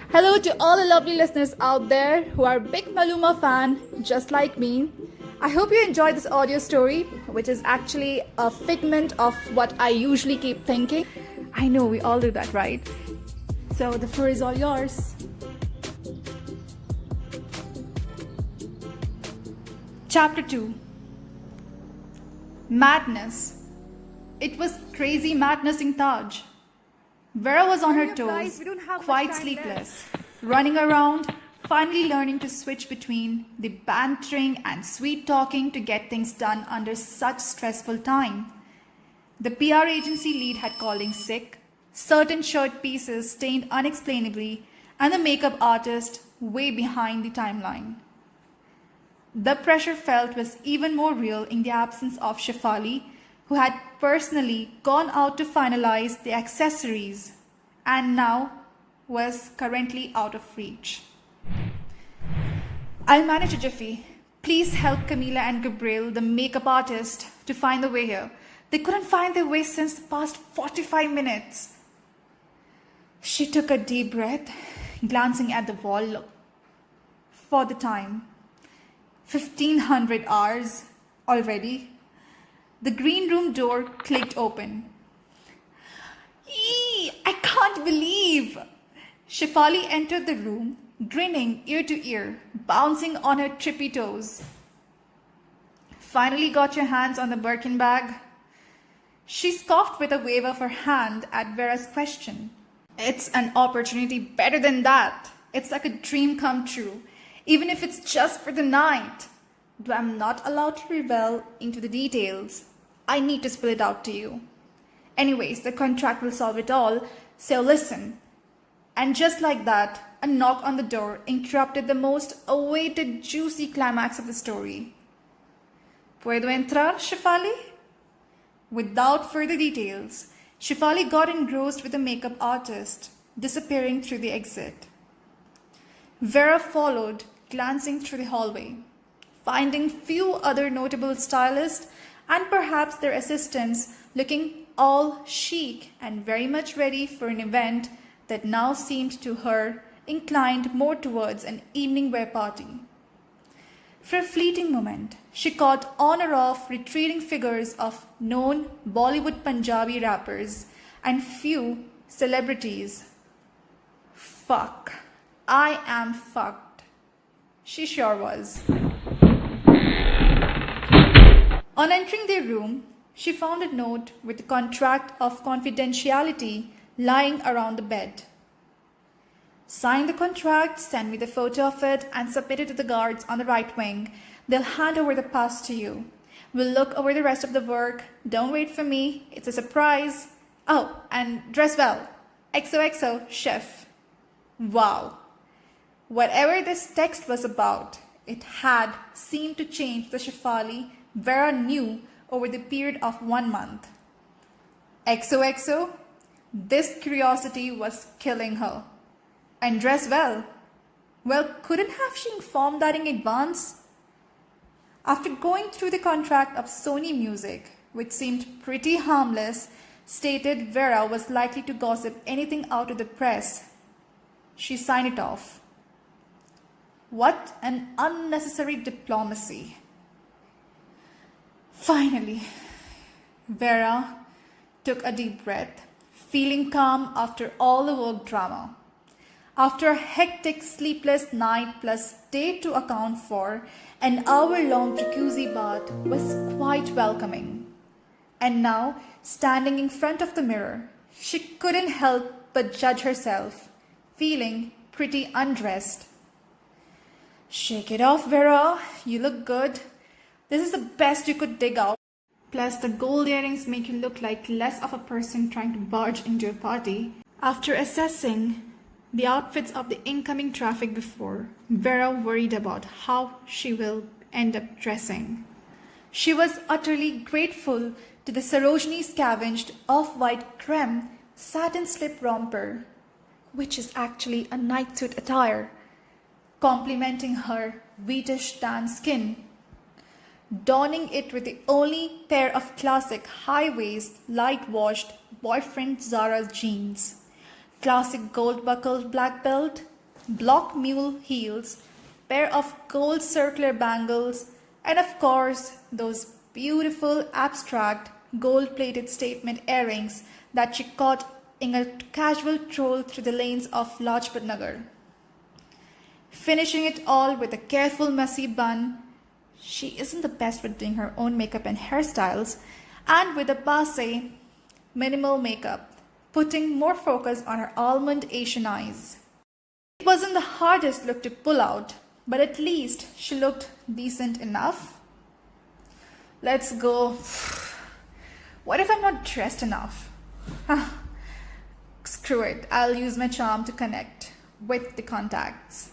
Hello to all the lovely listeners out there who are big Maluma fan, just like me. I hope you enjoyed this audio story, which is actually a figment of what I usually keep thinking. I know we all do that, right? So the floor is all yours. Chapter 2. Madness. It was crazy madness in Taj. Vera was on her toes, quite sleepless, running around, finally learning to switch between the bantering and sweet talking to get things done under such stressful time. The PR agency lead had called in sick, certain shirt pieces stained unexplainably, and the makeup artist way behind the timeline. The pressure felt was even more real in the absence of Shefali, who had personally gone out to finalize the accessories and now was currently out of reach. I'll manage a jiffy. Please help Camilla and Gabriel, the makeup artist, to find the way here. They couldn't find their way since the past 45 minutes. She took a deep breath, glancing at the wall for the time. 1500 hours already. The green room door clicked open. Eee, I can't believe! Shefali entered the room, grinning ear to ear, bouncing on her trippy toes. Finally got your hands on the Birkin bag? She scoffed with a wave of her hand at Vera's question. It's an opportunity better than that. It's like a dream come true, even if it's just for the night. Though I'm not allowed to reveal into the details. I need to spill it out to you. Anyways, the contract will solve it all, so listen. And just like that, a knock on the door interrupted the most awaited juicy climax of the story. ¿Puedo entrar, Shefali? Without further details, Shefali got engrossed with the makeup artist, disappearing through the exit. Vera followed, glancing through the hallway, finding few other notable stylists and perhaps their assistants looking all chic and very much ready for an event that now seemed to her inclined more towards an evening wear party. For a fleeting moment, she caught on or off retreating figures of known Bollywood Punjabi rappers and few celebrities. Fuck. I am fucked. She sure was. On entering their room, she found a note with a contract of confidentiality lying around the bed. Sign the contract, send me the photo of it, and submit it to the guards on the right wing. They'll hand over the pass to you. We'll look over the rest of the work. Don't wait for me. It's a surprise. Oh, and dress well. XOXO, chef. Wow. Whatever this text was about, it had seemed to change the Shefali Vera knew over the period of 1 month. XOXO, this curiosity was killing her. And dress well. Well, couldn't have she informed that in advance? After going through the contract of Sony Music, which seemed pretty harmless, stated Vera was likely to gossip anything out to the press, she signed it off. What an unnecessary diplomacy. Finally, Vera took a deep breath, feeling calm after all the work drama. After a hectic sleepless night plus day to account for, an hour-long jacuzzi bath was quite welcoming. And now, standing in front of the mirror, she couldn't help but judge herself, feeling pretty undressed. Shake it off, Vera. You look good. This is the best you could dig out. Plus, the gold earrings make you look like less of a person trying to barge into a party. After assessing the outfits of the incoming traffic before, Vera worried about how she will end up dressing. She was utterly grateful to the Sarojini scavenged off-white creme satin slip romper, which is actually a nightsuit attire, complementing her wheatish tan skin. Donning it with the only pair of classic high-waist, light-washed boyfriend Zara jeans, classic gold-buckled black belt, block mule heels, pair of gold circular bangles, and of course those beautiful abstract gold-plated statement earrings that she caught in a casual stroll through the lanes of Lajpat Nagar. Finishing it all with a careful messy bun. She isn't the best with doing her own makeup and hairstyles, and with a passe, minimal makeup, putting more focus on her almond Asian eyes. It wasn't the hardest look to pull out, but at least she looked decent enough. Let's go. What if I'm not dressed enough? Screw it, I'll use my charm to connect with the contacts.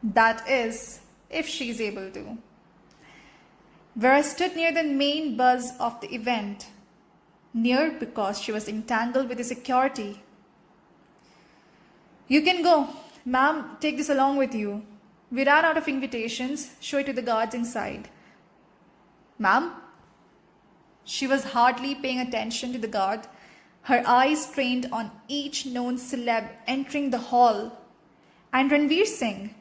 That is, if she's able to. Vera stood near the main buzz of the event. Near because she was entangled with the security. You can go. Ma'am, take this along with you. We ran out of invitations. Show it to the guards inside. Ma'am? She was hardly paying attention to the guard, her eyes trained on each known celeb entering the hall. And Ranveer Singh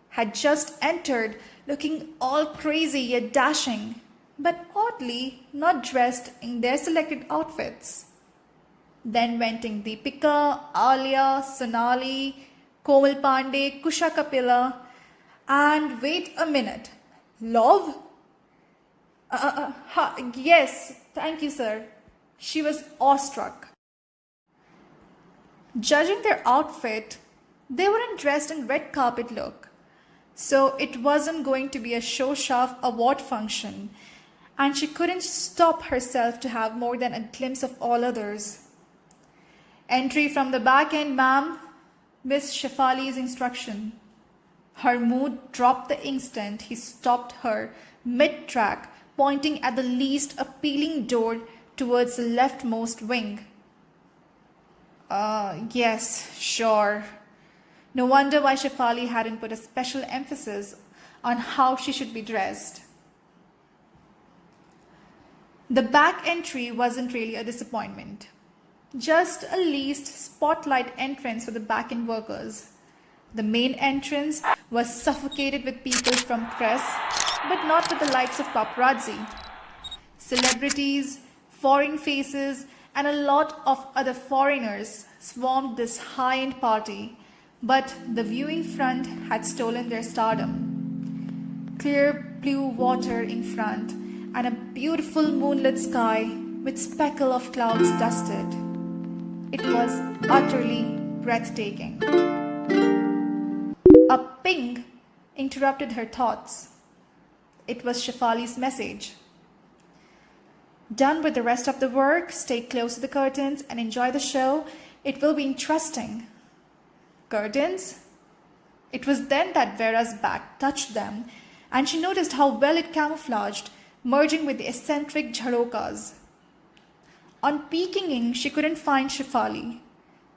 had just entered, looking all crazy yet dashing, but oddly not dressed in their selected outfits. Then went in Deepika, Alia, Sonali, Komal Pandey, Kusha Kapila, and wait a minute, Love? Yes, thank you, sir. She was awestruck. Judging their outfit, they weren't dressed in red carpet look, so it wasn't going to be a show-off award function, and she couldn't stop herself to have more than a glimpse of all others. Entry from the back end, ma'am, Miss Shefali's instruction. Her mood dropped the instant he stopped her mid-track, pointing at the least appealing door towards the leftmost wing. Yes, sure. No wonder why Shefali hadn't put a special emphasis on how she should be dressed. The back entry wasn't really a disappointment. Just a leased spotlight entrance for the back-end workers. The main entrance was suffocated with people from press, but not with the likes of paparazzi. Celebrities, foreign faces, and a lot of other foreigners swarmed this high-end party, but the viewing front had stolen their stardom. Clear blue water in front and a beautiful moonlit sky with speckle of clouds dusted. It was utterly breathtaking. A ping interrupted her thoughts. It was Shefali's message. Done with the rest of the work, stay close to the curtains and enjoy the show. It will be interesting. Curtains? It was then that Vera's back touched them, and she noticed how well it camouflaged, merging with the eccentric jharokas. On peeking in, she couldn't find Shefali,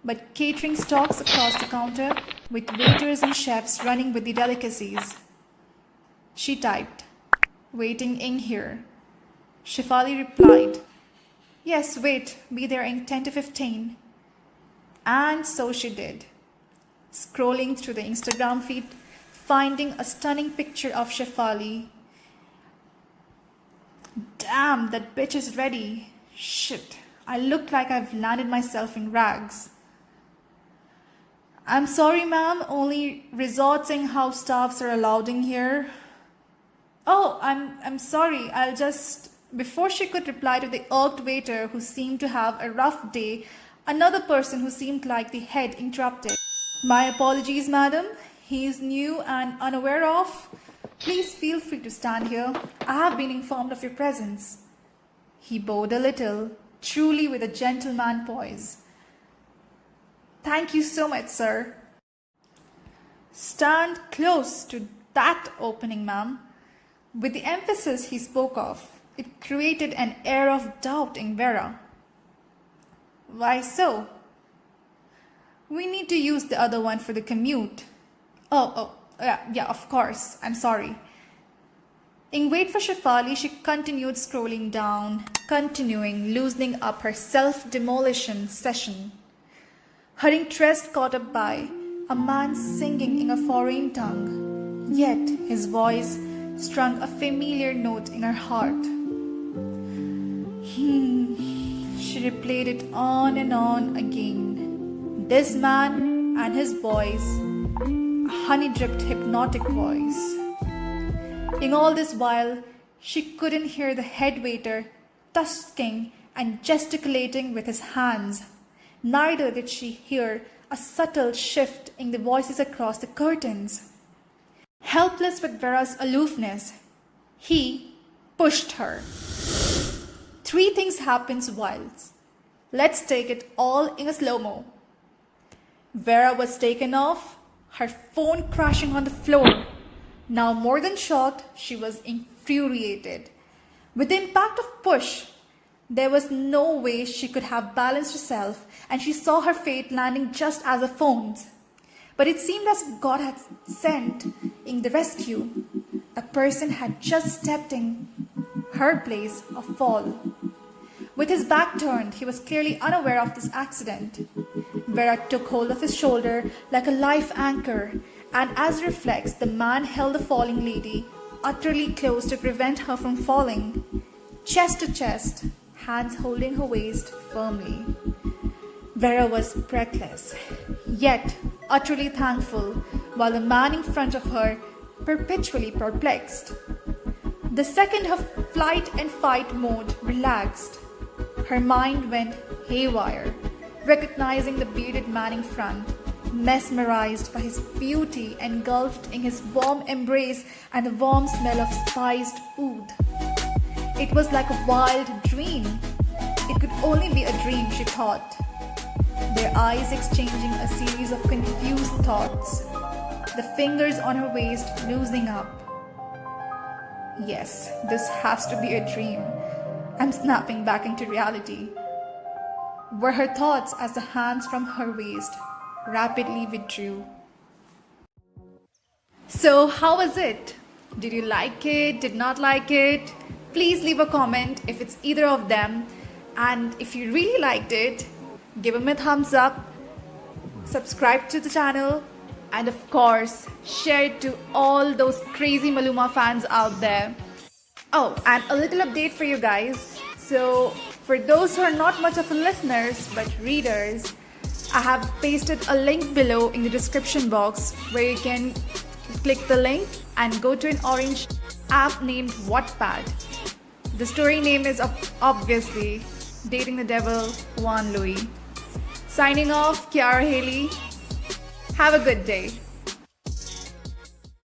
but catering stalks across the counter with waiters and chefs running with the delicacies. She typed, "Waiting in here." Shefali replied, "Yes, wait, be there in 10 to 15. And so she did. Scrolling through the Instagram feed, finding a stunning picture of Shefali. Damn, that bitch is ready. Shit, I look like I've landed myself in rags. I'm sorry, ma'am, only resorts and house staffs are allowed in here. Oh, I'm sorry, I'll just... Before she could reply to the irked waiter who seemed to have a rough day, another person who seemed like the head interrupted. My apologies, madam. He is new and unaware of. Please feel free to stand here. I have been informed of your presence. He bowed a little, truly with a gentleman poise. Thank you so much, sir. Stand close to that opening, ma'am. With the emphasis he spoke of, it created an air of doubt in Vera. Why so? We need to use the other one for the commute. Yeah, of course. I'm sorry. In wait for Shefali, she continued scrolling down, loosening up her self-demolition session. Her interest caught up by a man singing in a foreign tongue, yet his voice strung a familiar note in her heart. She replayed it on and on again. This man and his voice, a honey-dripped hypnotic voice. In all this while, she couldn't hear the head waiter tusking and gesticulating with his hands. Neither did she hear a subtle shift in the voices across the curtains. Helpless with Vera's aloofness, he pushed her. 3 things happened whilst. Let's take it all in a slow-mo. Vera was taken off, her phone crashing on the floor. Now more than shocked, she was infuriated. With the impact of push, there was no way she could have balanced herself, and she saw her fate landing just as her phone's. But it seemed as if God had sent in the rescue. A person had just stepped in her place of fall. With his back turned, he was clearly unaware of this accident. Vera took hold of his shoulder like a life anchor, and as a reflex, the man held the falling lady utterly close to prevent her from falling. Chest to chest, hands holding her waist firmly. Vera was breathless, yet utterly thankful, while the man in front of her perpetually perplexed. The second her flight and fight mode relaxed, her mind went haywire, recognizing the bearded man in front, mesmerized by his beauty, engulfed in his warm embrace and the warm smell of spiced oud. It was like a wild dream. It could only be a dream, she thought. Their eyes exchanging a series of confused thoughts, the fingers on her waist loosening up. Yes, this has to be a dream. I'm snapping back into reality, were her thoughts as the hands from her waist rapidly withdrew. So, how was it? Did you like it? Did not like it? Please leave a comment if it's either of them. And if you really liked it, give him a thumbs up, subscribe to the channel, and of course, share it to all those crazy Maluma fans out there. Oh, and a little update for you guys. So, for those who are not much of listeners but readers, I have pasted a link below in the description box where you can click the link and go to an orange app named Wattpad. The story name is obviously Dating the Devil, Juan. Signing off, Kiara Haley. Have a good day.